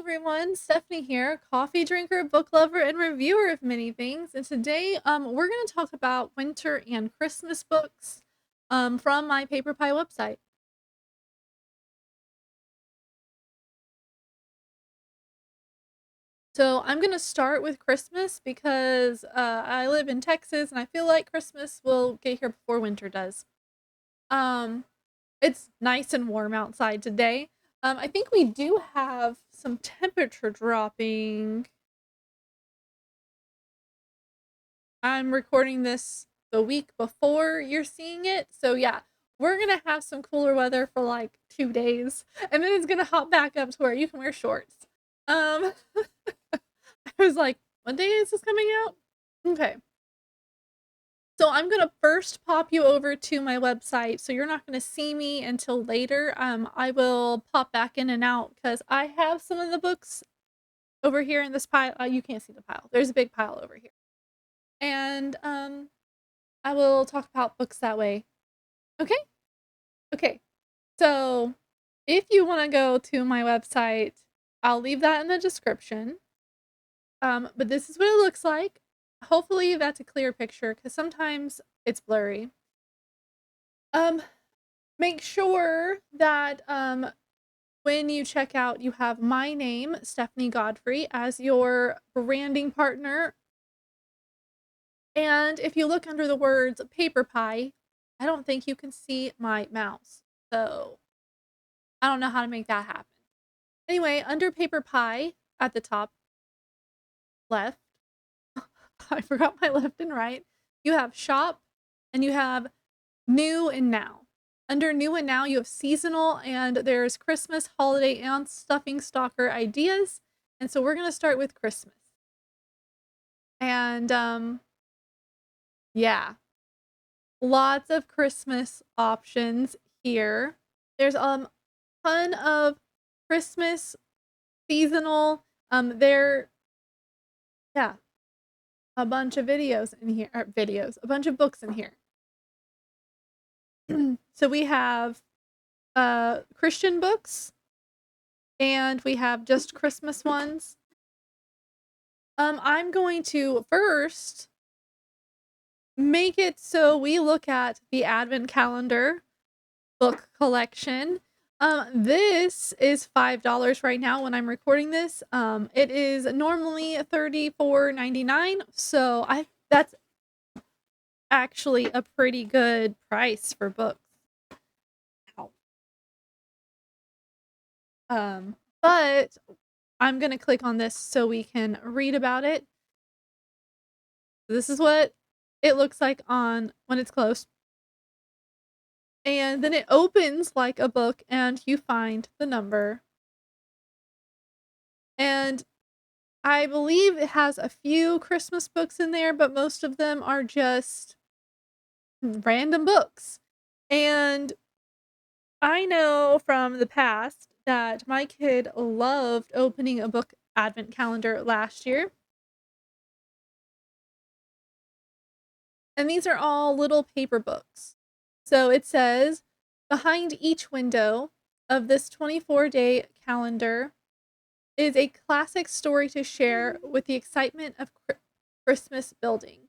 everyone, Stephanie here, coffee drinker, book lover, and reviewer of many things. And today, we're going to talk about winter and Christmas books, from my Paper Pie website. So I'm going to start with Christmas because I live in Texas and I feel like Christmas will get here before winter does. Um, it's nice and warm outside today. I think we do have some temperature dropping. I'm recording this the week before you're seeing it. So yeah, we're gonna have some cooler weather for like 2 days, and then it's gonna hop back up to where you can wear shorts. Um, I was like, what day is this coming out? Okay. So I'm gonna first pop you over to my website, so you're not gonna see me until later. I will pop back in and out because I have some of the books over here in this pile. You can't see the pile. There's a big pile over here, and I will talk about books that way. Okay? Okay. So, if you wanna go to my website, I'll leave that in the description. But this is what it looks like. Hopefully, that's a clear picture because sometimes it's blurry. Um, Make sure that, when you check out, you have my name, Stephanie Godfrey, as your branding partner. And if you look under the words "paper pie," I don't think you can see my mouse. So I don't know how to make that happen. Anyway, under paper pie at the top left, I forgot my left and right, you have shop and you have new and now. Under new and now, you have seasonal and there's Christmas, holiday, and stuffing stalker ideas. And so we're going to start with Christmas. And yeah, lots of Christmas options here. There's ton of Christmas seasonal there yeah, a bunch of videos in here, or videos, a bunch of books in here. So we have Christian books and we have just Christmas ones. I'm going to first make it so we look at the Advent calendar book collection. This is $5 right now when I'm recording this. It is normally $34.99, so that's actually a pretty good price for books. Ow. But I'm gonna click on this so we can read about it. This is what it looks like on when it's closed. And then it opens like a book and you find the number. And I believe it has a few Christmas books in there, but most of them are just random books. And I know from the past that my kid loved opening a book advent calendar last year. And these are all little paper books. So it says, behind each window of this 24-day calendar is a classic story to share with the excitement of Christmas building.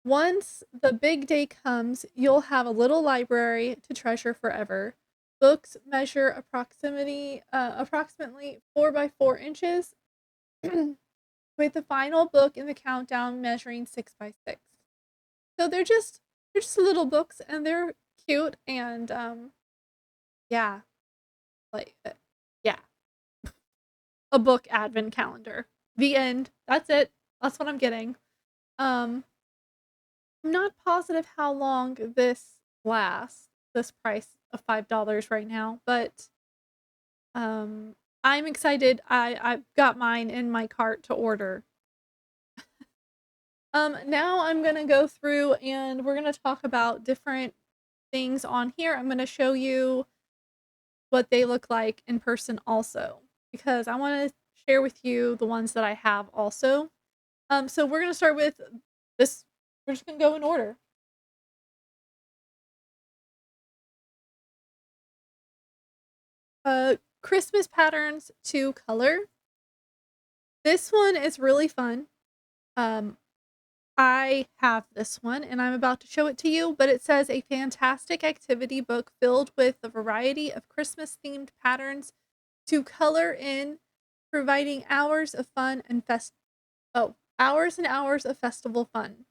Once the big day comes, you'll have a little library to treasure forever. Books measure approximately 4 by 4 inches, with the final book in the countdown measuring 6 by 6. So they're just little books and they're cute and yeah, like yeah, a book advent calendar. The end. That's it. That's what I'm getting. Um I'm not positive how long this lasts, this price of $5 right now, but I'm excited. I've got mine in my cart to order. Now I'm gonna go through and we're gonna talk about different things on here. I'm gonna show you what they look like in person also, because I want to share with you the ones that I have also. So we're gonna start with this. We're just gonna go in order. Christmas patterns to color. This one is really fun. I have this one and I'm about to show it to you, but it says a fantastic activity book filled with a variety of Christmas themed patterns to color in, providing hours of fun and hours and hours of festival fun.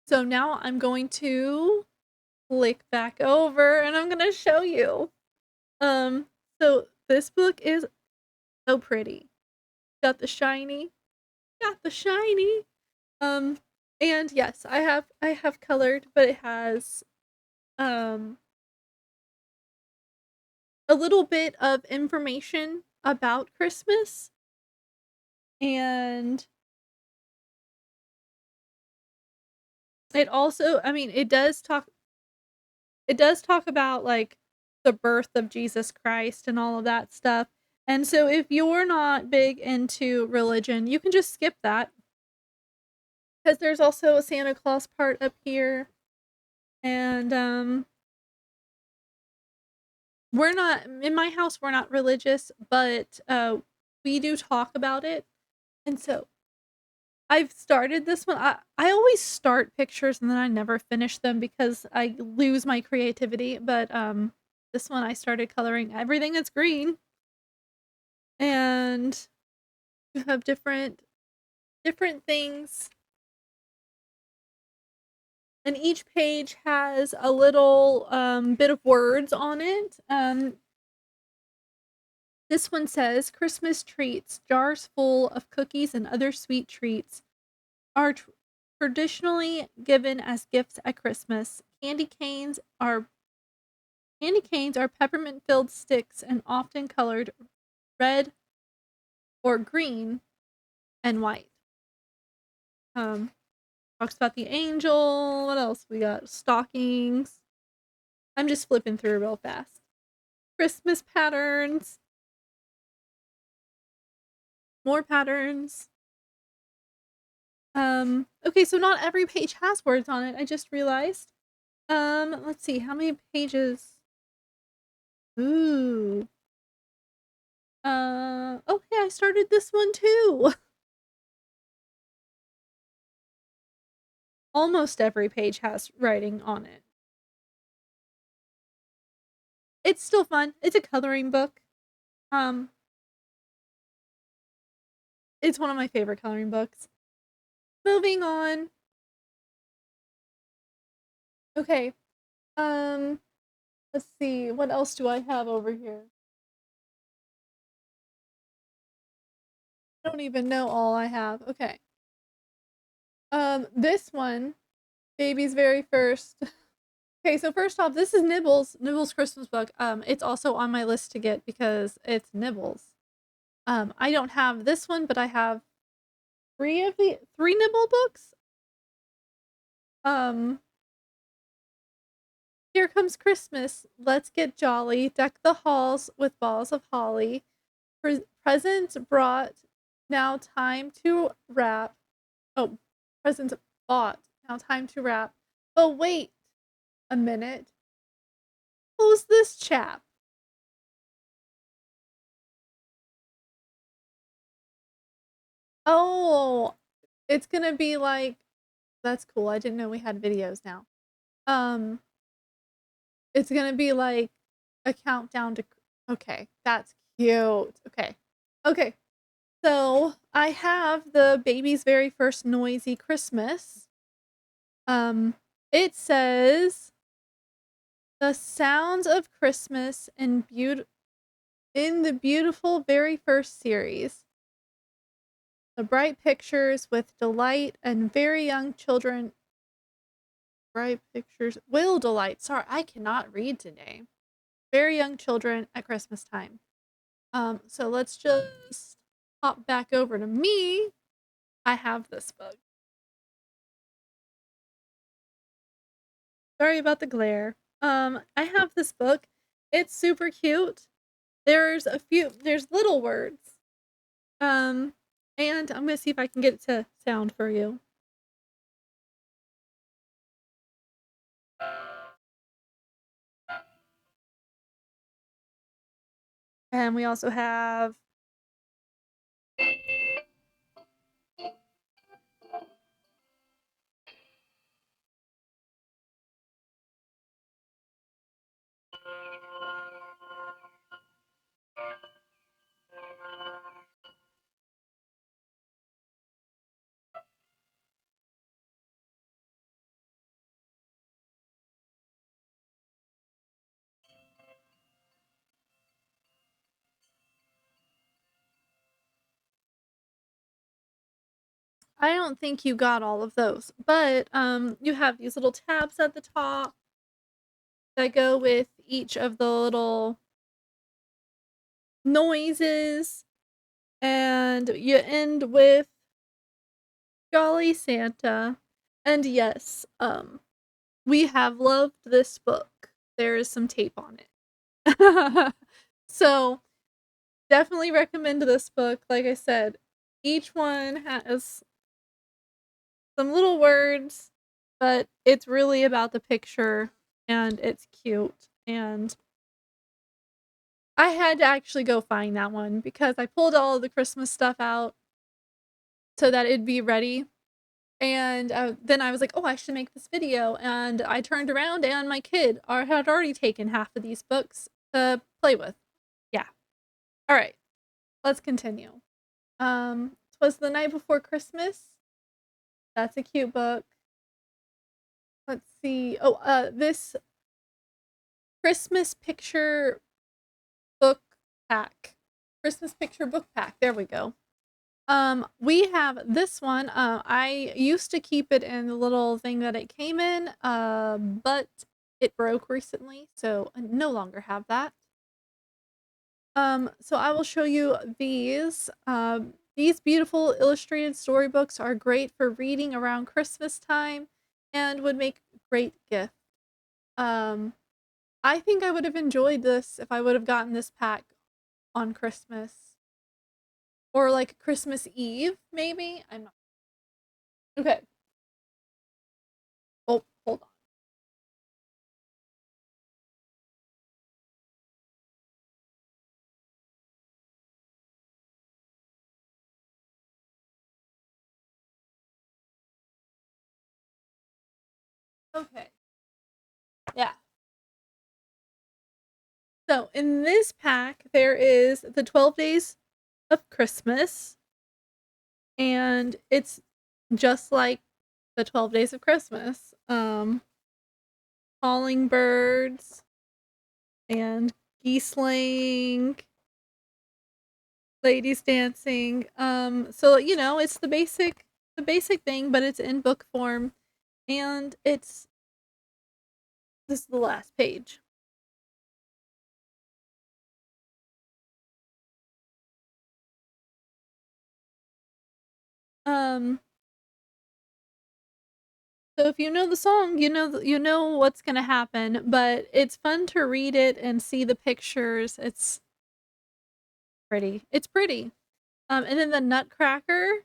So now I'm going to click back over and I'm going to show you. So this book is so pretty. Got the shiny. Got the shiny. And yes, I have colored, but it has a little bit of information about Christmas, and it also, I mean, it does talk about like the birth of Jesus Christ and all of that stuff. And so if you're not big into religion, you can just skip that because there's also a Santa Claus part up here. And we're not in my house, we're not religious, but we do talk about it. And so I've started this one. I always start pictures and then I never finish them because I lose my creativity, but this one I started coloring everything that's green, and you have different things, and each page has a little bit of words on it. This one says Christmas treats, jars full of cookies and other sweet treats are traditionally given as gifts at Christmas. Candy canes are peppermint-filled sticks and often colored red or green and white. Talks about the angel. What else we got? Stockings. I'm just flipping through real fast. Christmas patterns. More patterns. Okay, so not every page has words on it. I just realized. Let's see, how many pages? Ooh. Okay, I started this one too. Almost every page has writing on it. It's still fun. It's a coloring book. Um, it's one of my favorite coloring books. Moving on. Okay. Um, let's see. What else do I have over here? I don't even know all I have. Okay. This one, Baby's Very First. Okay, so first off, this is Nibbles' Christmas book. It's also on my list to get because it's Nibbles. I don't have this one, but I have three Nibble books. Um, Here Comes Christmas. Let's get jolly. Deck the halls with balls of holly. Presents brought. Now time to wrap. Oh, presents bought. Now time to wrap. But wait a minute. Who's this chap? Oh, it's gonna be like, that's cool. I didn't know we had videos now. Um, it's gonna be like a countdown to. Okay, that's cute. Okay, okay. So I have the Baby's Very First Noisy Christmas. It says the sounds of Christmas in the beautiful very first series. The bright pictures with delight and very young children. Bright pictures will delight. Sorry, I cannot read today. Very young children at Christmas time. So let's just hop back over to me. I have this book. Sorry about the glare. I have this book. It's super cute. There's little words. Um, and I'm gonna see if I can get it to sound for you. And we also have I don't think you got all of those, but you have these little tabs at the top that go with each of the little noises, and you end with Jolly Santa. And yes, we have loved this book. There is some tape on it. So, definitely recommend this book. Like I said, each one has some little words, but it's really about the picture and it's cute. And I had to actually go find that one because I pulled all of the Christmas stuff out so that it'd be ready. And then I was like, oh, I should make this video. And I turned around and my kid had already taken half of these books to play with. Yeah. All right. Let's continue. 'Twas the Night Before Christmas. That's a cute book. Let's see. Oh, this Christmas picture book pack. Christmas picture book pack. There we go. We have this one. I used to keep it in the little thing that it came in, but it broke recently, so I no longer have that. So I will show you these. These beautiful illustrated storybooks are great for reading around Christmas time and would make a great gift. Um, I think I would have enjoyed this if I would have gotten this pack on Christmas or like Christmas Eve, maybe. I'm not. Okay. Oh, hold on. Okay. Yeah. So in this pack, there is the 12 days of Christmas, and it's just like the 12 days of Christmas. Calling birds and geese laying, ladies dancing. So it's the basic thing, but it's in book form, and this is the last page. Um, so if you know the song, you know what's gonna happen, but it's fun to read it and see the pictures. It's pretty. It's pretty. And then the Nutcracker.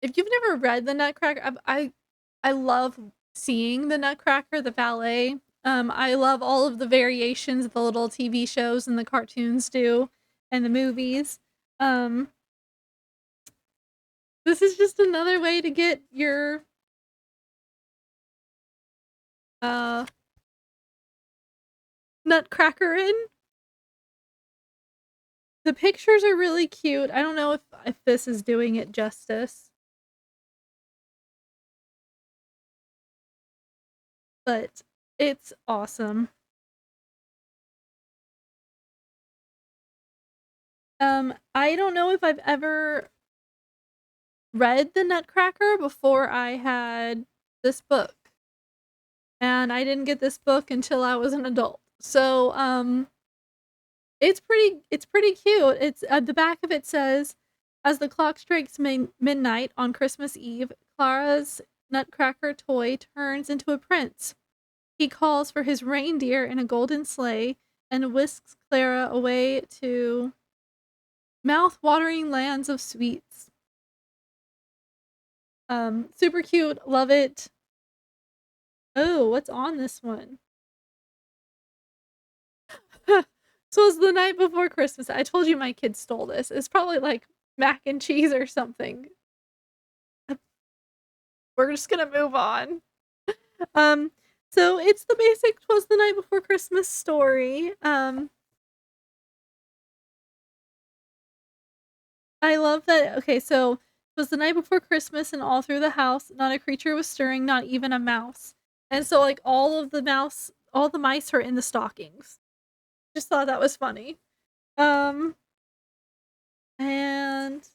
If you've never read the Nutcracker, I love seeing the Nutcracker, the ballet. I love all of the variations the little TV shows and the cartoons do, and the movies. Um, this is just another way to get your uh Nutcracker in. The pictures are really cute. I don't know if this is doing it justice, but it's awesome. I don't know if I've ever read the Nutcracker before I had this book. And I didn't get this book until I was an adult. So, it's pretty cute. It's at the back of it says, as the clock strikes midnight on Christmas Eve, Clara's Nutcracker toy turns into a prince. He calls for his reindeer in a golden sleigh and whisks Clara away to mouth-watering lands of sweets. Super cute, love it. Oh, what's on this one? 'Twas the night before Christmas. I told you my kids stole this. It's probably like mac and cheese or something. We're just gonna move on. Um, so it's the basic "'Twas the Night Before Christmas" story. I love that. Okay, so it was the night before Christmas, and all through the house, not a creature was stirring, not even a mouse. And so, like, all the mice are in the stockings. Just thought that was funny. Um, and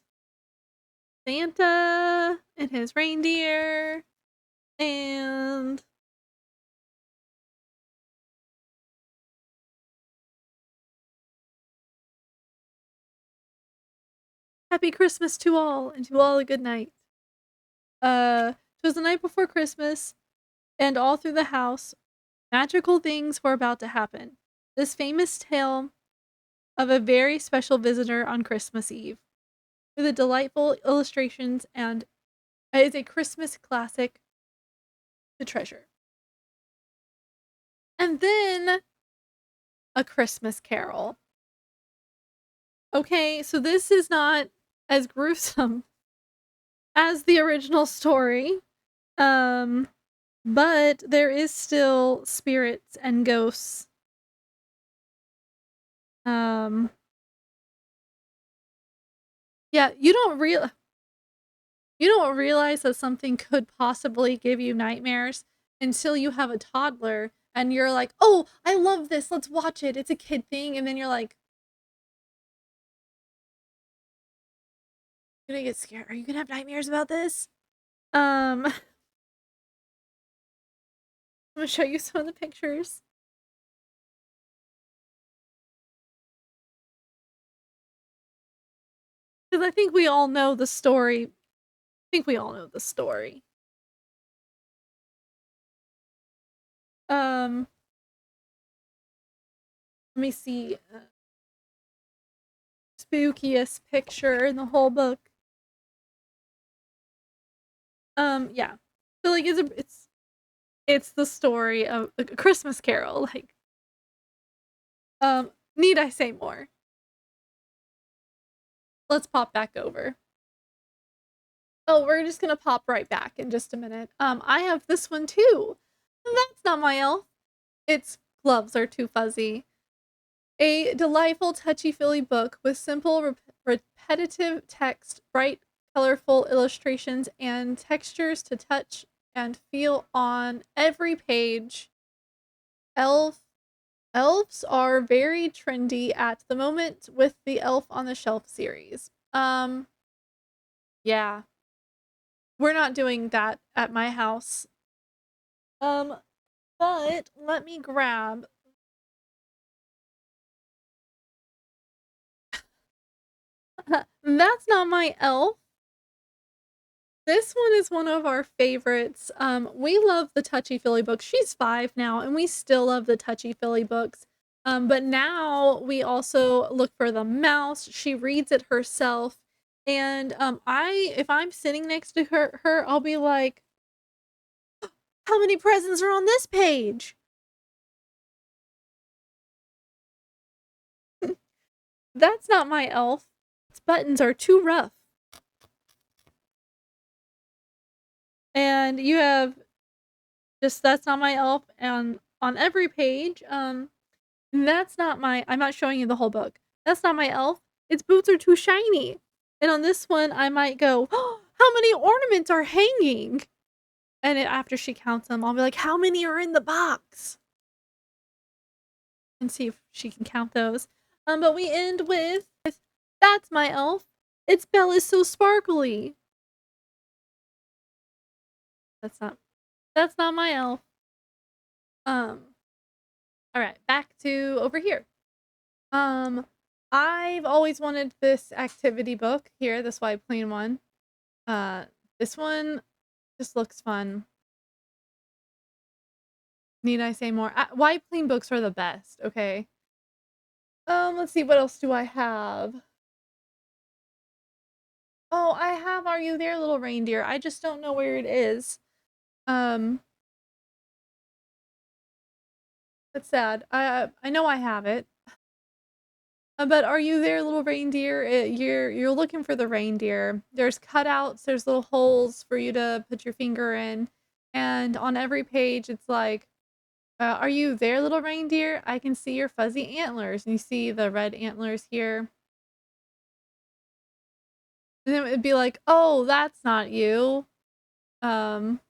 Santa and his reindeer, and happy Christmas to all, and to all a good night. 'Twas the night before Christmas, and all through the house, magical things were about to happen. This famous tale of a very special visitor on Christmas Eve, with the delightful illustrations and is a Christmas classic to treasure. And then A Christmas Carol. Okay, so this is not as gruesome as the original story. Um, but there is still spirits and ghosts. Um, yeah, you don't realize that something could possibly give you nightmares until you have a toddler and you're like, "Oh, I love this. Let's watch it. It's a kid thing." And then you're like, "You're gonna get scared. Are you gonna have nightmares about this?" I'm gonna show you some of the pictures because I think we all know the story. I think we all know the story. Um, Let me see. Spookiest picture in the whole book. Yeah. So like it's the story of like, a Christmas Carol. Like, need I say more? Let's pop back over. Oh, we're just gonna pop right back in just a minute. I have this one too. That's not my elf. Its gloves are too fuzzy. A delightful, touchy-feely book with simple, repetitive text, bright, colorful illustrations, and textures to touch and feel on every page. Elf Elves are very trendy at the moment with the Elf on the Shelf series. Yeah. We're not doing that at my house. Um, but let me grab That's Not My Elf. This one is one of our favorites. We love the touchy-feely books. She's 5 now, and we still love the touchy-feely books. But now we also look for the mouse. She reads it herself, and, if I'm sitting next to I'll be like, "How many presents are on this page?" That's not my elf. Its buttons are too rough. And you have just That's Not My Elf, and on every page, I'm not showing you the whole book. That's not my elf. Its boots are too shiny. And on this one, I might go, "Oh, how many ornaments are hanging?" And after she counts them, I'll be like, "How many are in the box?" And see if she can count those. But we end with, "That's my elf. Its bell is so sparkly." That's not that's not my elf. Um, all right, back to over here. Um, I've always wanted this activity book here, this white plain one. Uh, this one just looks fun. Need I say more? White plain books are the best, okay? Let's see, what else do I have? Oh, I have Are You There, Little Reindeer? I just don't know where it is. Um, that's sad. I know I have it. But are you there, little reindeer? You're looking for the reindeer. There's cutouts, there's little holes for you to put your finger in, and on every page it's like, "Are you there, little reindeer? I can see your fuzzy antlers." And you see the red antlers here. And then it'd be like, "Oh, that's not you." Um,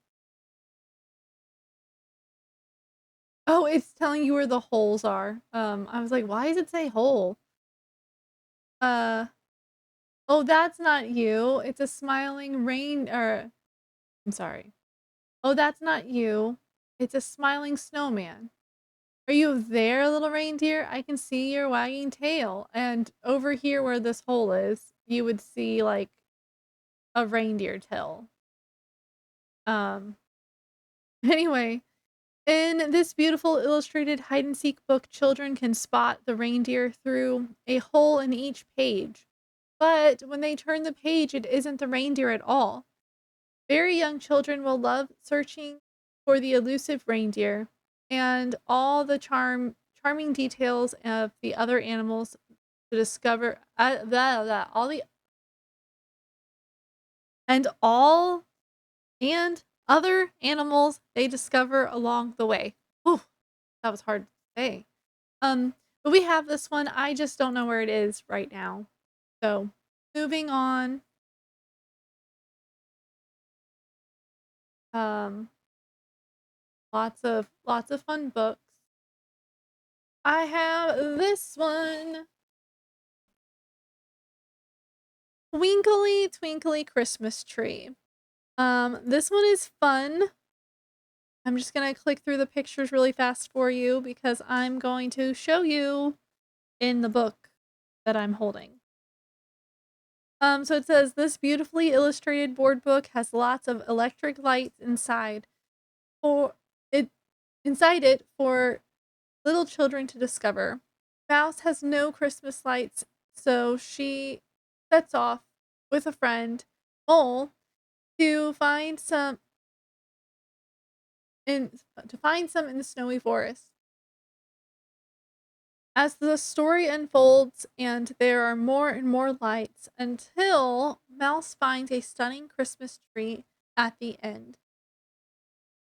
oh, it's telling you where the holes are. I was like, "Why does it say hole?" Uh, oh, that's not you. It's a smiling rain or I'm sorry. Oh, that's not you. It's a smiling snowman. Are you there, little reindeer? I can see your wagging tail. And over here where this hole is, you would see like a reindeer tail. Um anyway, in this beautiful illustrated hide and seek book, children can spot the reindeer through a hole in each page. But when they turn the page, it isn't the reindeer at all. Very young children will love searching for the elusive reindeer and all the charming details of the other animals to discover all the all and other animals they discover along the way. Whew, that was hard to say. But we have this one. I just don't know where it is right now. So moving on. Um, lots of fun books. I have this one. Twinkly Twinkly Christmas Tree. This one is fun. I'm just gonna click through the pictures really fast for you because I'm going to show you in the book that I'm holding. So it says this beautifully illustrated board book has lots of electric lights for it inside it for little children to discover. Mouse has no Christmas lights, so she sets off with a friend, Mole, to find some in the snowy forest. As the story unfolds and there are more and more lights until Mouse finds a stunning Christmas tree at the end.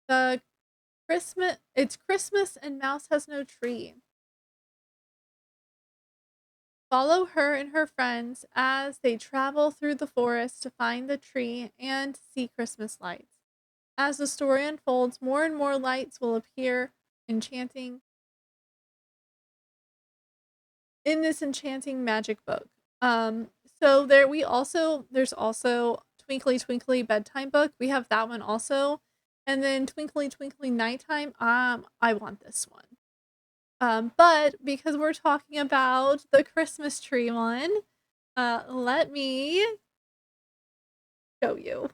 The it's Christmas and Mouse has no tree. Follow her and her friends as they travel through the forest to find the tree and see Christmas lights. As the story unfolds, more and more lights will appear, enchanting in this enchanting magic book. Um, so there's also Twinkly Twinkly Bedtime Book. We have that one also. And then Twinkly Twinkly Nighttime. I want this one. But because we're talking about the Christmas tree one, let me show you.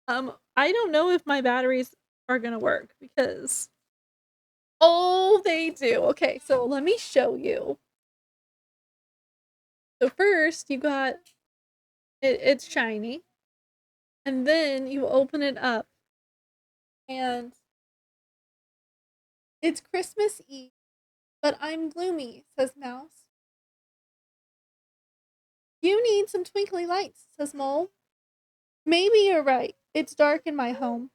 I don't know if my batteries are gonna work because oh, they do. Okay, so let me show you. So first, you got it's shiny, and then you open it up, and it's Christmas Eve, but I'm gloomy, says Mouse. You need some twinkly lights, says Mole. Maybe you're right. It's dark in my home.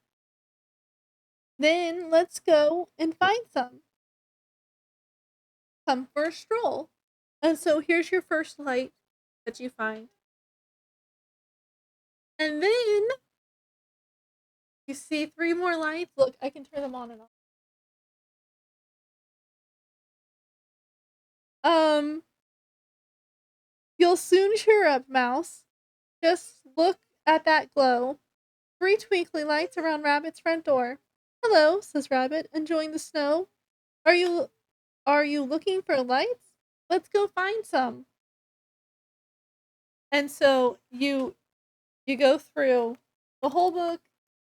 Then let's go and find some. Come for a stroll. And so here's your first light that you find. And then you see three more lights. Look, I can turn them on and off. You'll soon cheer up, Mouse. Just look at that glow. Three twinkly lights around Rabbit's front door. Hello, says Rabbit, enjoying the snow. Are you looking for lights? Let's go find some. And so you go through the whole book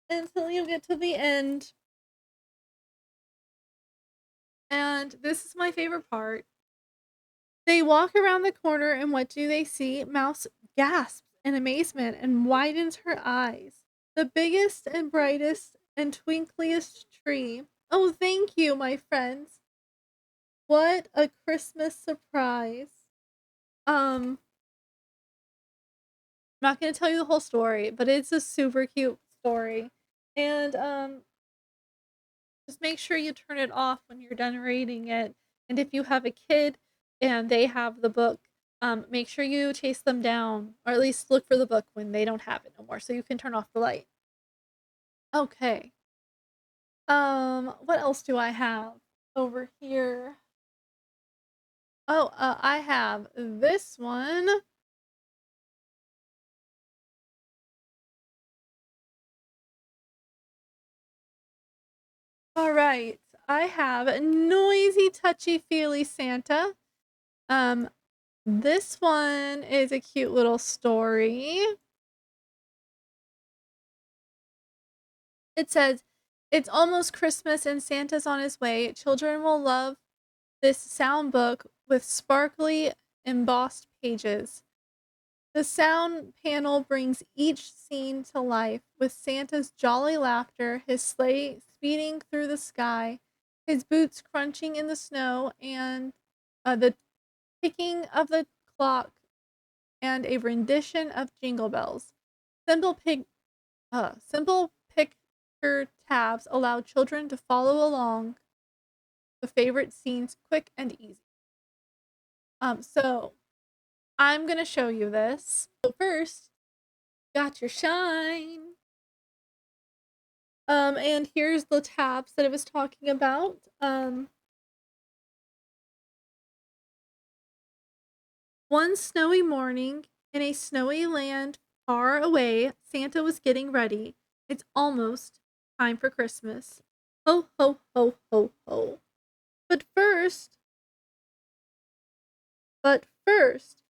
until you get to the end. And this is my favorite part. They walk around the corner, and what do they see? Mouse gasps in amazement and widens her eyes. The biggest and brightest and twinkliest tree. Oh, thank you, my friends. What a Christmas surprise. I'm not gonna tell you the whole story, but it's a super cute story. And just make sure you turn it off when you're done reading it. And if you have a kid and they have the book, make sure you chase them down, or at least look for the book when they don't have it no more, so you can turn off the light. Okay. What else do I have over here? Oh, I have this one. All right. I have Noisy Touchy Feely Santa. Um, this one is a cute little story. It says, "It's almost Christmas and Santa's on his way. Children will love this sound book with sparkly embossed pages. The sound panel brings each scene to life with Santa's jolly laughter, his sleigh speeding through the sky, his boots crunching in the snow, and the ticking of the clock, and a rendition of Jingle Bells. Simple, simple picture tabs allow children to follow along the favorite scenes quick and easy." So I'm gonna show you this. So first, got your shine. And here's the tabs that it was talking about. One snowy morning in a snowy land far away, Santa was getting ready. It's almost time for Christmas. Ho, ho, ho, ho, ho. But first,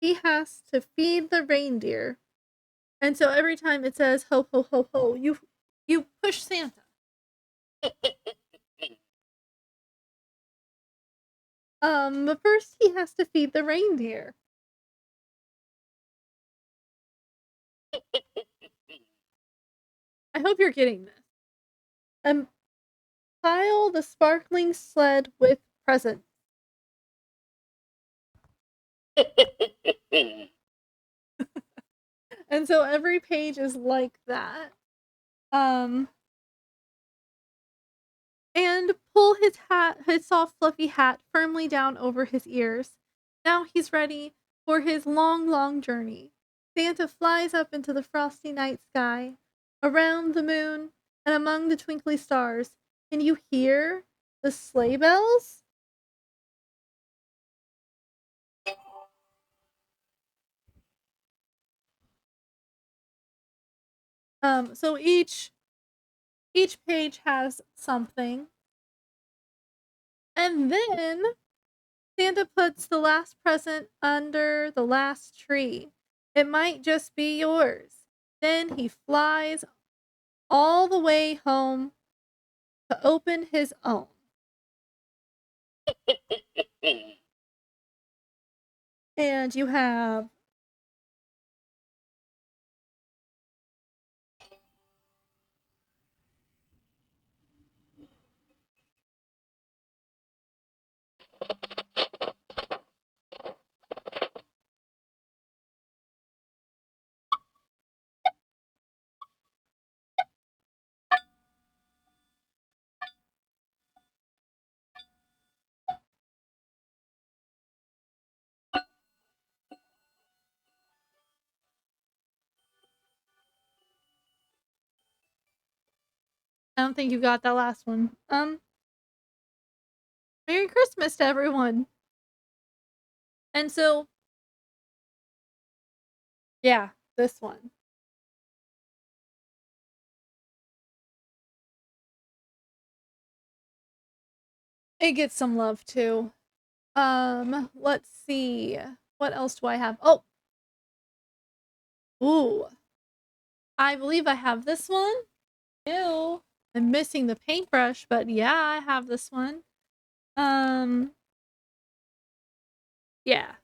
he has to feed the reindeer. And so every time it says ho, ho, ho, ho, you push Santa. But first he has to feed the reindeer. I hope you're getting this. And pile the sparkling sled with presents. And so every page is like that. Um, and pull his soft fluffy hat firmly down over his ears. Now he's ready for his long, long journey. Santa flies up into the frosty night sky, around the moon, and among the twinkly stars. Can you hear the sleigh bells? So each page has something. And then Santa puts the last present under the last tree. It might just be yours. Then he flies all the way home to open his own. And you have I don't think you got that last one. Merry Christmas to everyone. And so yeah, this one. It gets some love too. Let's see. What else do I have? Oh, ooh. I believe I have this one. Ew. I'm missing the paintbrush, but yeah, I have this one. Um, yeah.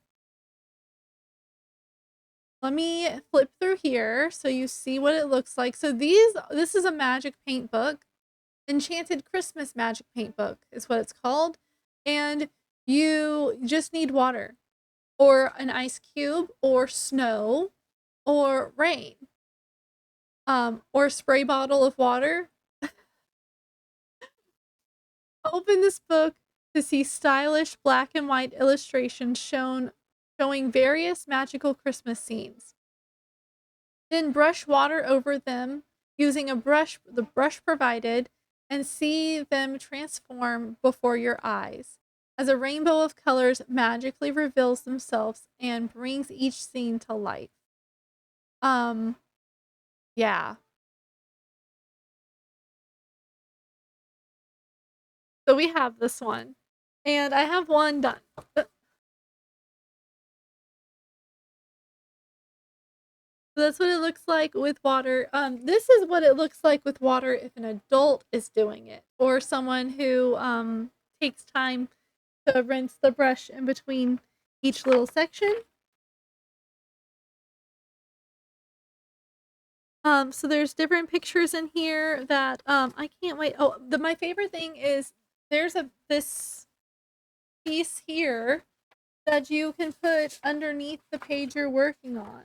Let me flip through here so you see what it looks like. So this is a magic paint book. Enchanted Christmas Magic Paint Book is what it's called. And you just need water. or an ice cube, or snow, or rain, or a spray bottle of water. Open this book to see stylish black and white illustrations showing various magical Christmas scenes. Then brush water over them using the brush provided, and see them transform before your eyes as a rainbow of colors magically reveals themselves and brings each scene to life. Um, yeah. So we have this one, and I have one done. So that's what it looks like with water. This is what it looks like with water if an adult is doing it, or someone who takes time to rinse the brush in between each little section. So there's different pictures in here that I can't wait. Oh, my favorite thing is there's this piece here that you can put underneath the page you're working on,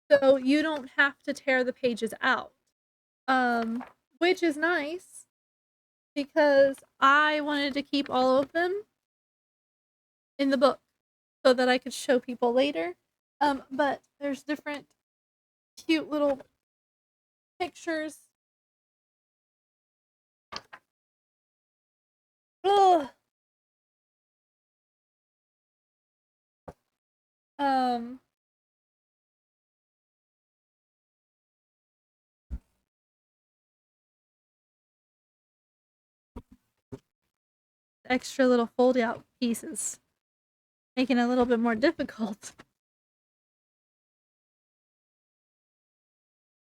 so you don't have to tear the pages out. Which is nice because I wanted to keep all of them in the book so that I could show people later. But there's different cute little pictures. Ugh. Um, Extra little fold out pieces, making it a little bit more difficult.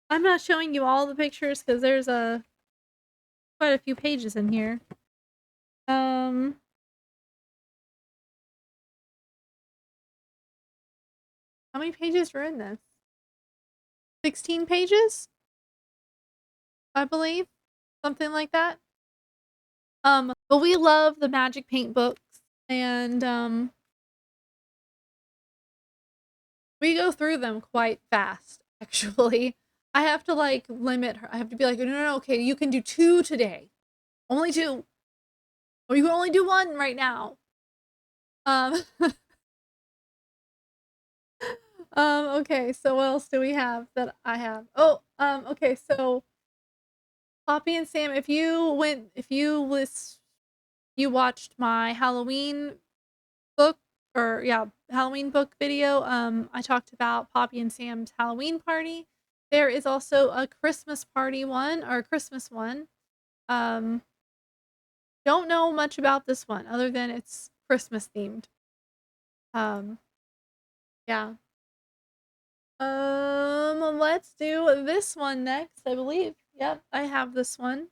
I'm not showing you all the pictures because there's quite a few pages in here. How many pages are in this? 16 pages? I believe. Something like that. But we love the Magic Paint books, and we go through them quite fast, actually. I have to like limit her. I have to be like, no, no, no, okay, you can do 2 today. Only 2. Or you can only do 1 right now. Okay, so what else do we have that I have? Oh, okay, so Poppy and Sam, if you watched my Halloween book, or yeah, Halloween book video, I talked about Poppy and Sam's Halloween party. There is also a Christmas party one, or a Christmas one. Don't know much about this one other than it's Christmas themed. Um, yeah. Let's do this one next, I believe. Yep, I have this one.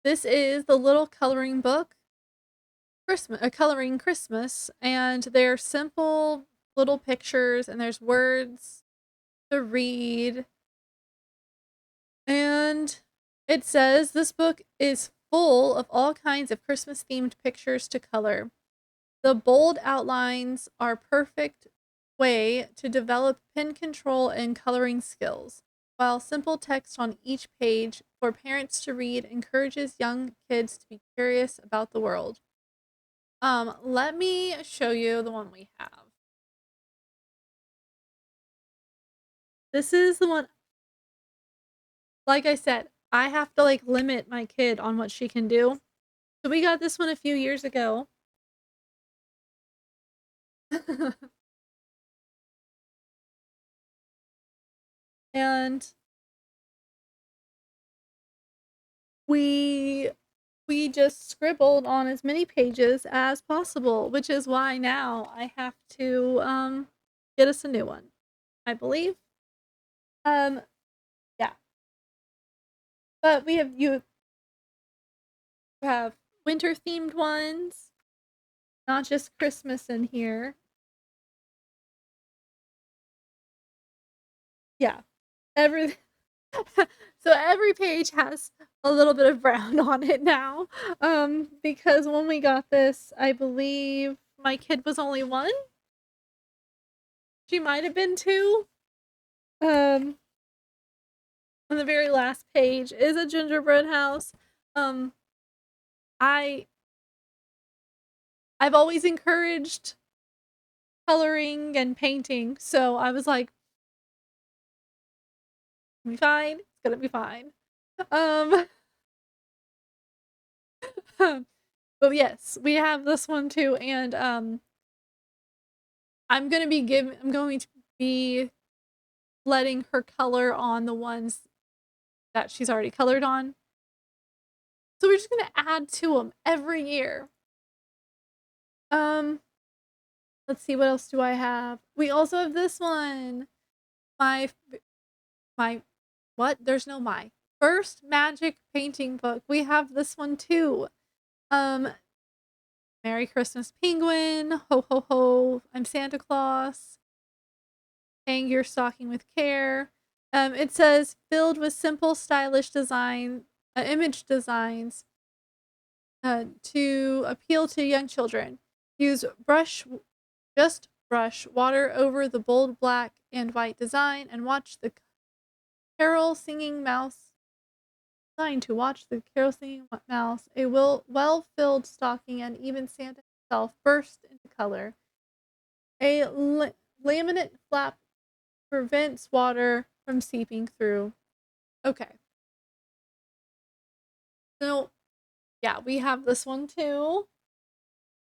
This is the little coloring book, Coloring Christmas, and they're simple little pictures, and there's words to read. And it says this book is full of all kinds of Christmas themed pictures to color. The bold outlines are perfect way to develop pen control and coloring skills, while simple text on each page for parents to read encourages young kids to be curious about the world. Let me show you the one we have. This is the one, like I said, I have to like limit my kid on what she can do. So we got this one a few years ago. And we just scribbled on as many pages as possible, which is why now I have to get us a new one, I believe. Yeah. But you have winter themed ones, not just Christmas in here. Yeah. Every so every page has a little bit of brown on it now. Because when we got this, I believe my kid was only 1. She might have been 2. Um, on the very last page is a gingerbread house. Um, I I've always encouraged coloring and painting, so I was like, "Be fine. It's gonna be fine." Um, but yes, we have this one too, and I'm going to be letting her color on the ones that she's already colored on. So we're just going to add to them every year. Let's see, what else do I have? We also have this one. My what? There's no my. First magic painting book. We have this one too. Merry Christmas Penguin. Ho ho ho. I'm Santa Claus. Hang your stocking with care. It says filled with simple, stylish image designs to appeal to young children. Use just brush water over the bold black and white design and watch the carol singing mouse. Designed to watch the carol singing mouse, a well-filled stocking, and even Santa himself burst into color. A laminate flap prevents water from seeping through. Okay. So, yeah, we have this one too.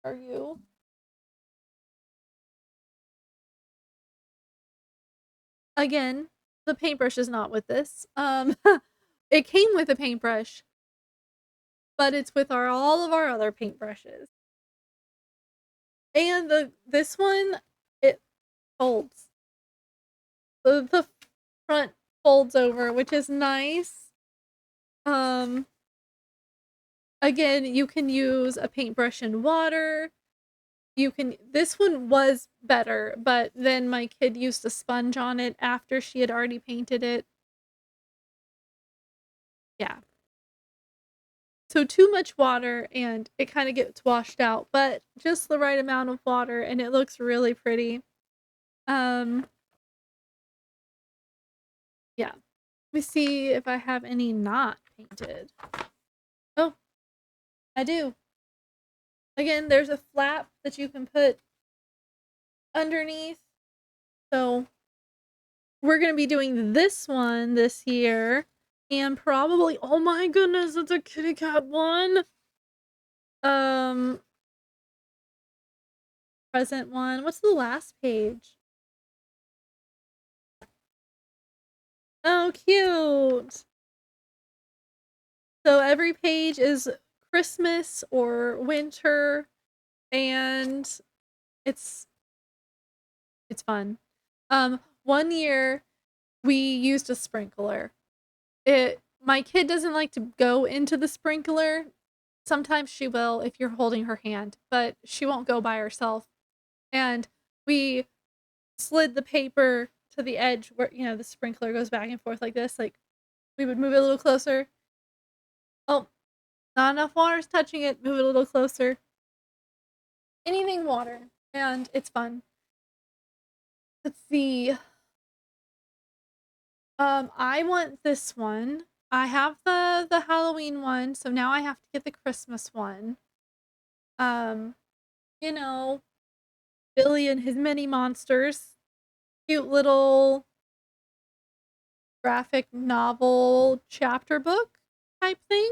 Are you? Again, the paintbrush is not with this. It came with a paintbrush, but it's with all of our other paintbrushes. And this one, it folds. The front folds over, which is nice. Again, you can use a paintbrush in water. This one was better, but then my kid used a sponge on it after she had already painted it. Yeah. So too much water and it kind of gets washed out, but just the right amount of water and it looks really pretty. Um, yeah. Let me see if I have any not painted. Oh, I do. Again, there's a flap that you can put underneath. So we're going to be doing this one this year. And probably, oh my goodness, it's a kitty cat one. Present one. What's the last page? Oh, cute. So every page is Christmas or winter, and it's fun. One year we used a sprinkler. My kid doesn't like to go into the sprinkler. Sometimes she will if you're holding her hand, but she won't go by herself. And we slid the paper to the edge where, the sprinkler goes back and forth like this. Like, we would move it a little closer. Oh, not enough water's touching it. Move it a little closer. Anything water. And it's fun. Let's see. I want this one. I have the Halloween one, so now I have to get the Christmas one. Um, you know, Billy and his mini monsters. Cute little graphic novel chapter book type thing.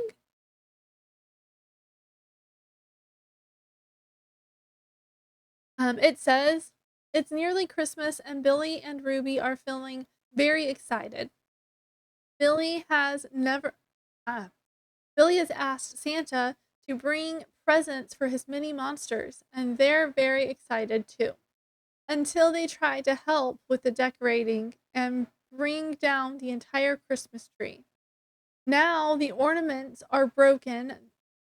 It says it's nearly Christmas and Billy and Ruby are feeling very excited. Billy has never Billy has asked Santa to bring presents for his mini monsters, and they're very excited too. Until they try to help with the decorating and bring down the entire Christmas tree. Now the ornaments are broken,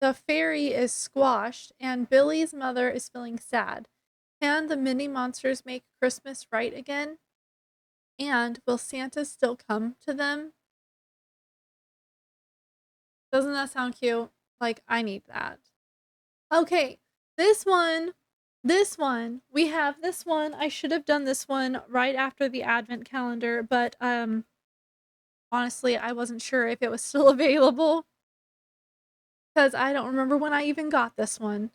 the fairy is squashed, and Billy's mother is feeling sad. Can the mini monsters make Christmas right again? And will Santa still come to them? Doesn't that sound cute? Like, I need that. Okay, this one, we have this one. I should have done this one right after the advent calendar, but, honestly, I wasn't sure if it was still available because I don't remember when I even got this one.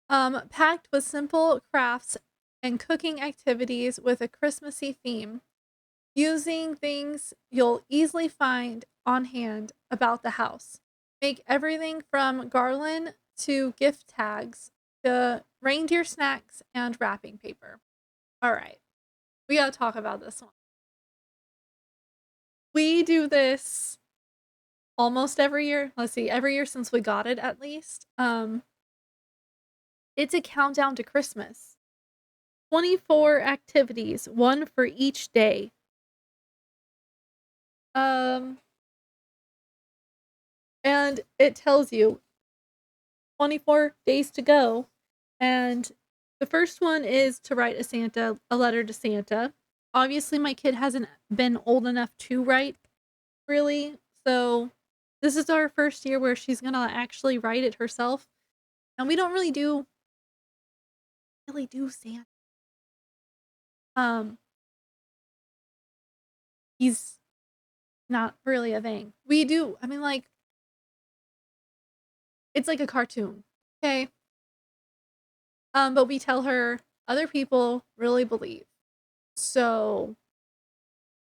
Packed with simple crafts and cooking activities with a Christmassy theme, using things you'll easily find on hand about the house. Make everything from garland to gift tags to reindeer snacks and wrapping paper. All right, we gotta talk about this one. We do this almost every year. Let's see, every year since we got it at least. It's a countdown to Christmas. 24 activities, one for each day. Um, and it tells you 24 days to go. And the first one is to write a letter to Santa. Obviously, my kid hasn't been old enough to write, really. So this is our first year where she's gonna actually write it herself. And we don't really do Santa. Um, he's not really a thing. We do, I mean, like, it's like a cartoon. Okay. But we tell her other people really believe. So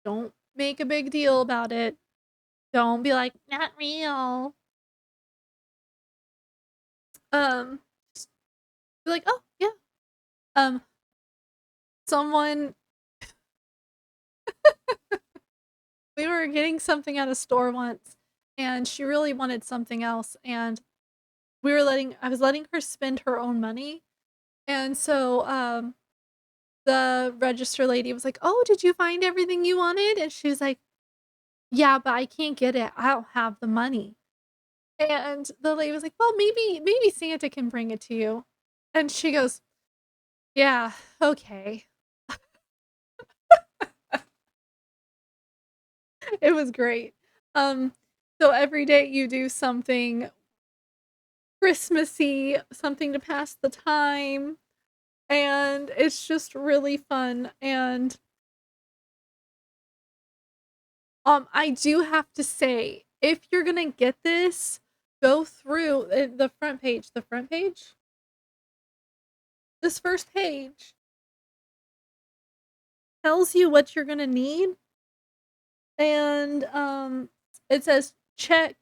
don't make a big deal about it. Don't be like, not real. Just be like, oh yeah. Um, someone we were getting something at a store once and she really wanted something else and I was letting her spend her own money. And so the register lady was like, "Oh, did you find everything you wanted?" And she was like, "Yeah, but I can't get it. I don't have the money." And the lady was like, "Well, maybe Santa can bring it to you." And she goes, "Yeah, okay." It was great. Um, so every day you do something Christmassy, something to pass the time, and it's just really fun. And I do have to say, if you're gonna get this, go through the front page. The front page? This first page tells you what you're gonna need, and it says check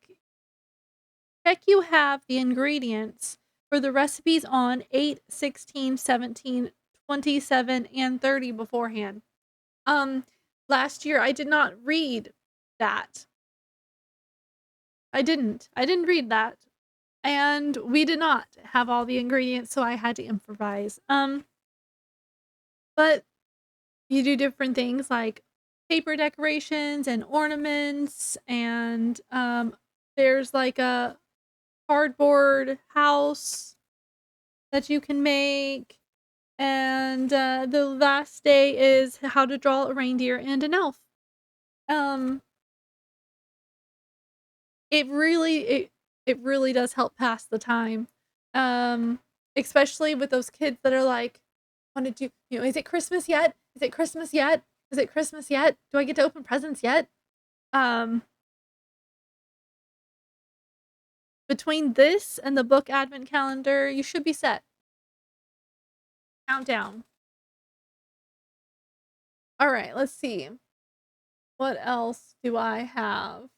you have the ingredients for the recipes on 8, 16, 17, 27, and 30 beforehand. Um, Last year I did not read that. I didn't read that. And we did not have all the ingredients, so I had to improvise. But you do different things like paper decorations and ornaments, and there's like a cardboard house that you can make. And the last day is how to draw a reindeer and an elf. Um, it really it really does help pass the time. Um, Especially with those kids that are like, "Want to do, is it Christmas yet? Is it Christmas yet? Is it Christmas yet? Do I get to open presents yet?" Um, Between this and the book advent calendar, you should be set. Countdown. All right, let's see. What else do I have?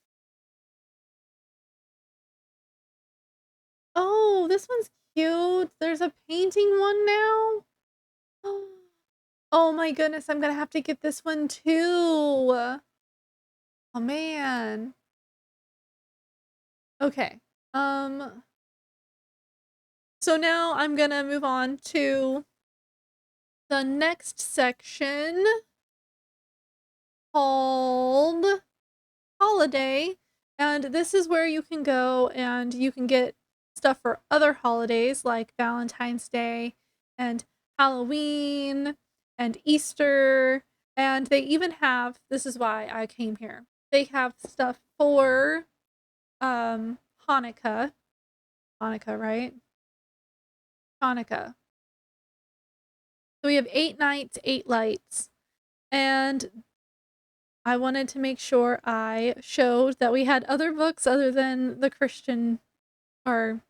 Oh, this one's cute. There's a painting one now. Oh my goodness, I'm gonna have to get this one too. Oh man. Okay. Um, so now I'm gonna move on to the next section called Holiday. And this is where you can go and you can get stuff for other holidays like Valentine's Day and Halloween and Easter. And they even have, this is why I came here. They have stuff for Hanukkah. Hanukkah, right? Hanukkah. So we have 8 nights, 8 lights. And I wanted to make sure I showed that we had other books other than the Christian or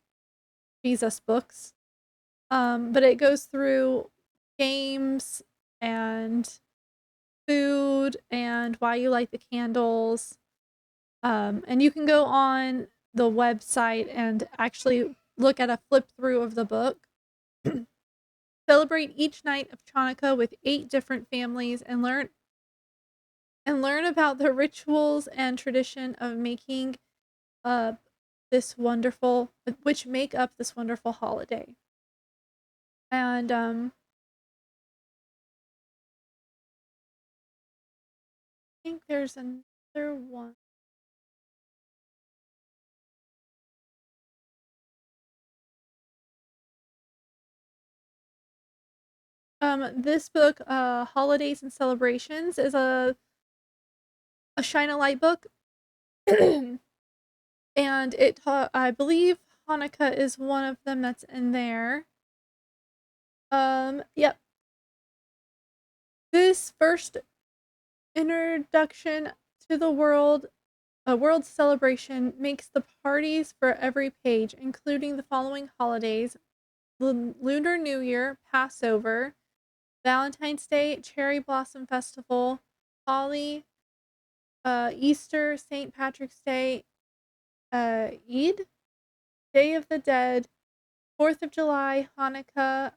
Jesus books. But it goes through games and food and why you light the candles. And you can go on the website and actually look at a flip through of the book. Celebrate each night of Chanukah with 8 different families and learn about the rituals and tradition of making up this wonderful which make up this wonderful holiday. And I think there's another one. This book, Holidays and Celebrations, is a shine a light book. And I believe Hanukkah is one of them that's in there. Yep. This first introduction to the world, a world celebration, makes the parties for every page, including the following holidays: Lunar New Year, Passover, Valentine's Day, Cherry Blossom Festival, Holly, Easter, St. Patrick's Day, Eid, Day of the Dead, 4th of July, Hanukkah,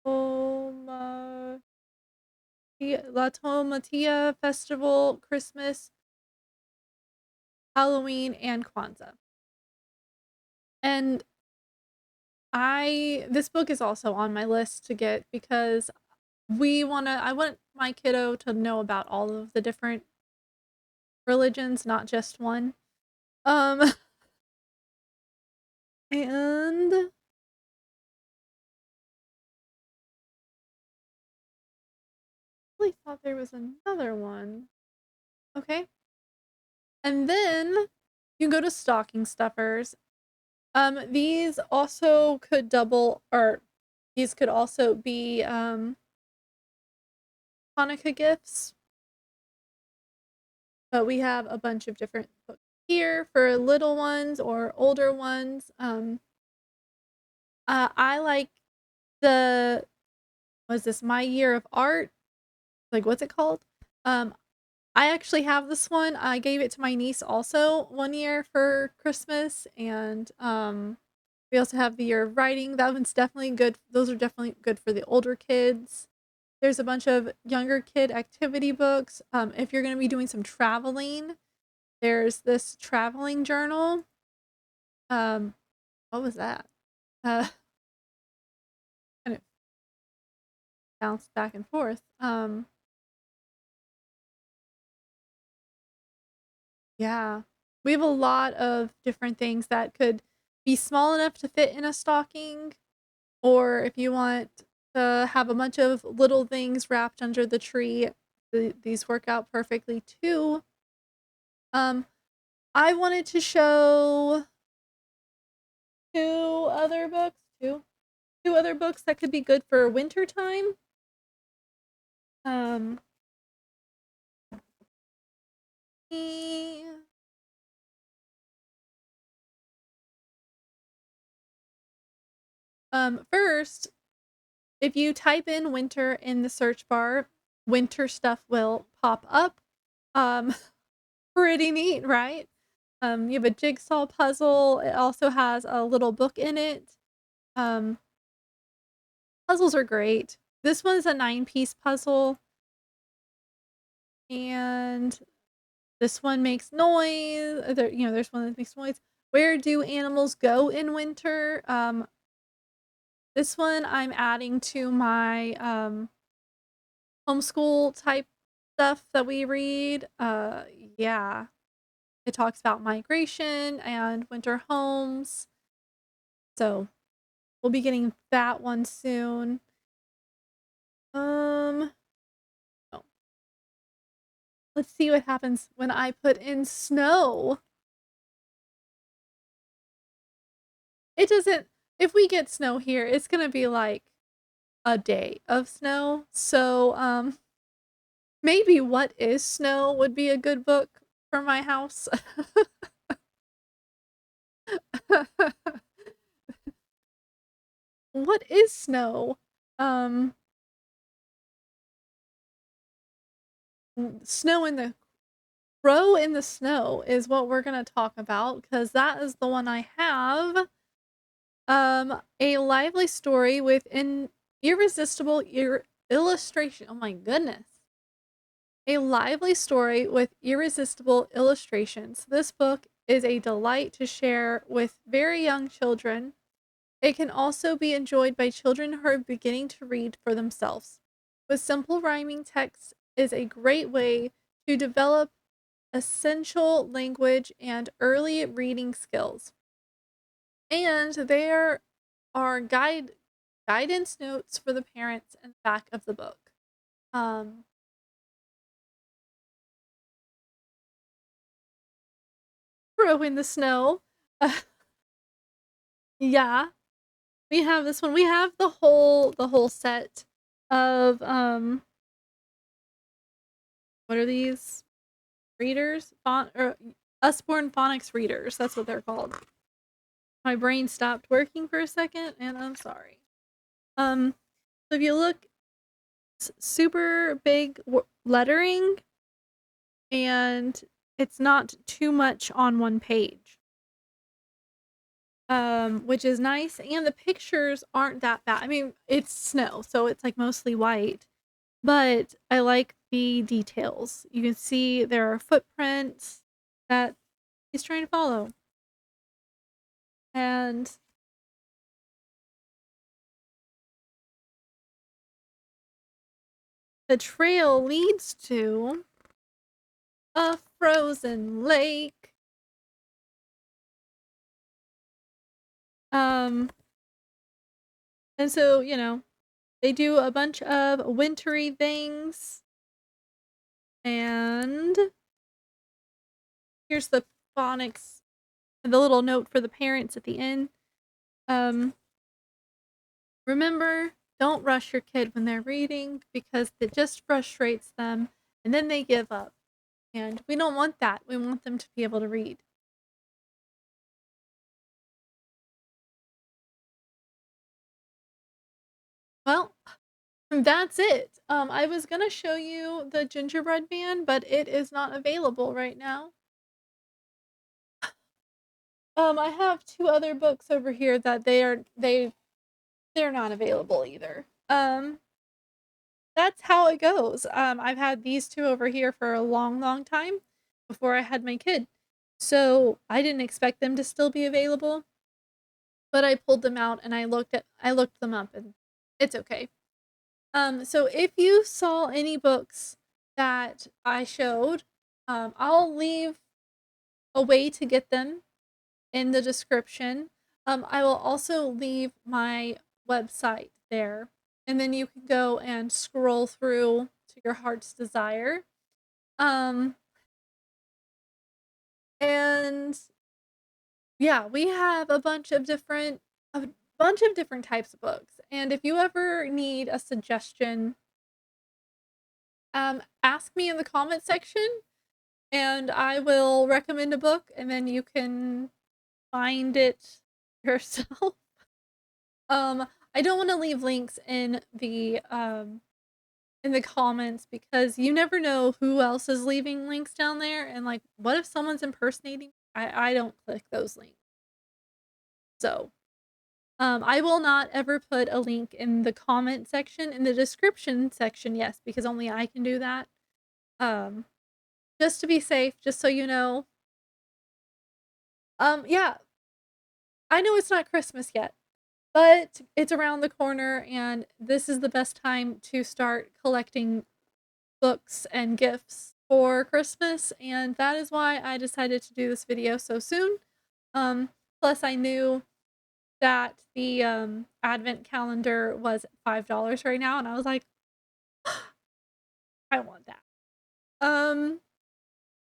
Toma, La Tomatia Festival, Christmas, Halloween, and Kwanzaa. And this book is also on my list to get because I want my kiddo to know about all of the different religions, not just one. Um, and I really thought there was another one. Okay. And then you can go to stocking stuffers. These also could double, or these could also be Hanukkah gifts. But we have a bunch of different books here for little ones or older ones. I like the was this My Year of Art? Like, what's it called? I actually have this one. I gave it to my niece also one year for Christmas, and we also have the Year of Writing. That one's definitely good. Those are definitely good for the older kids. There's a bunch of younger kid activity books. If you're going to be doing some traveling, there's this traveling journal. What was that? Kind of bounced back and forth. Yeah. We have a lot of different things that could be small enough to fit in a stocking, or if you want to have a bunch of little things wrapped under the tree, these work out perfectly too. Um, I wanted to show two other books that could be good for winter time. Um, first, if you type in winter in the search bar, winter stuff will pop up. Um, pretty neat, right? You have a jigsaw puzzle. It also has a little book in it. Um, Puzzles are great. This one's a 9-piece puzzle, and this one makes noise. There's one that makes noise. Where do animals go in winter? This one I'm adding to my homeschool type stuff that we read. Yeah. It talks about migration and winter homes. So we'll be getting that one soon. Oh. Let's see what happens when I put in snow. It doesn't if we get snow here, it's gonna be like a day of snow. So, maybe What is Snow would be a good book for my house. What is snow? Um, Snow in the Crow in the Snow is what we're gonna talk about because that is the one I have. A lively story with an irresistible illustration. Oh my goodness. A lively story with irresistible illustrations. This book is a delight to share with very young children. It can also be enjoyed by children who are beginning to read for themselves. With simple rhyming text is a great way to develop essential language and early reading skills. And there are guidance notes for the parents in the back of the book. Um, Crow in the Snow. Yeah, we have this one. We have the whole set of what are these? Readers? Or Usborne phonics readers. That's what they're called. My brain stopped working for a second and I'm sorry. So if you look, super big lettering and it's not too much on one page. Which is nice, and the pictures aren't that bad. I mean, it's snow, so it's like mostly white, but I like the details. You can see there are footprints that he's trying to follow. And the trail leads to a frozen lake. And so, they do a bunch of wintry things. And here's the phonics, the little note for the parents at the end. Remember, don't rush your kid when they're reading because it just frustrates them and then they give up. And we don't want that. We want them to be able to read. Well, that's it. I was gonna show you the gingerbread man, but it is not available right now. I have two other books over here that they're not available either. That's how it goes. I've had these two over here for a long, long time before I had my kid. So I didn't expect them to still be available, but I pulled them out and I looked them up and it's okay. So if you saw any books that I showed, I'll leave a way to get them in the description. I will also leave my website there, and then you can go and scroll through to your heart's desire. Um, and yeah, we have a bunch of different types of books. And if you ever need a suggestion, ask me in the comment section and I will recommend a book and then you can find it yourself. I don't want to leave links in the comments because you never know who else is leaving links down there and like what if someone's impersonating? I don't click those links. So, I will not ever put a link in the comment section. In the description section, yes, because only I can do that. Um, just to be safe, just so you know. Yeah, I know it's not Christmas yet, but it's around the corner, and this is the best time to start collecting books and gifts for Christmas, and that is why I decided to do this video so soon. Plus I knew that the advent calendar was $5 right now, and I was like, I want that.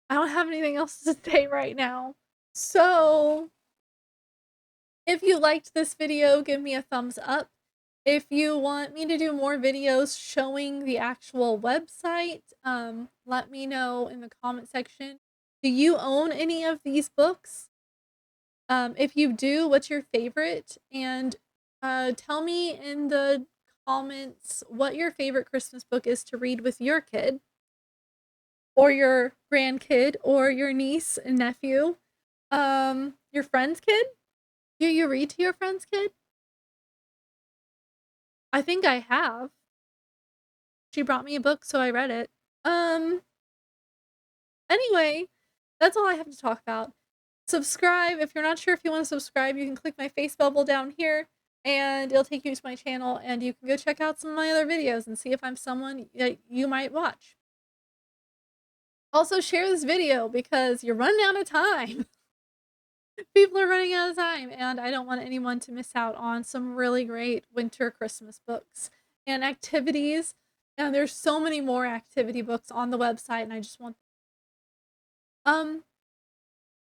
I don't have anything else to say right now. So, if you liked this video, give me a thumbs up. If you want me to do more videos showing the actual website, let me know in the comment section. Do you own any of these books? If you do, what's your favorite? And tell me in the comments what your favorite Christmas book is to read with your kid, or your grandkid, or your niece and nephew, your friend's kid. Do you read to your friend's kid? I think I have. She brought me a book, so I read it. Um, anyway, that's all I have to talk about. Subscribe. If you're not sure if you want to subscribe, you can click my face bubble down here and it'll take you to my channel, and you can go check out some of my other videos and see if I'm someone that you might watch. Also, share this video because you're running out of time. People are running out of time, and I don't want anyone to miss out on some really great winter Christmas books and activities. And there's so many more activity books on the website, and I just want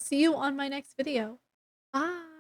see you on my next video. Bye.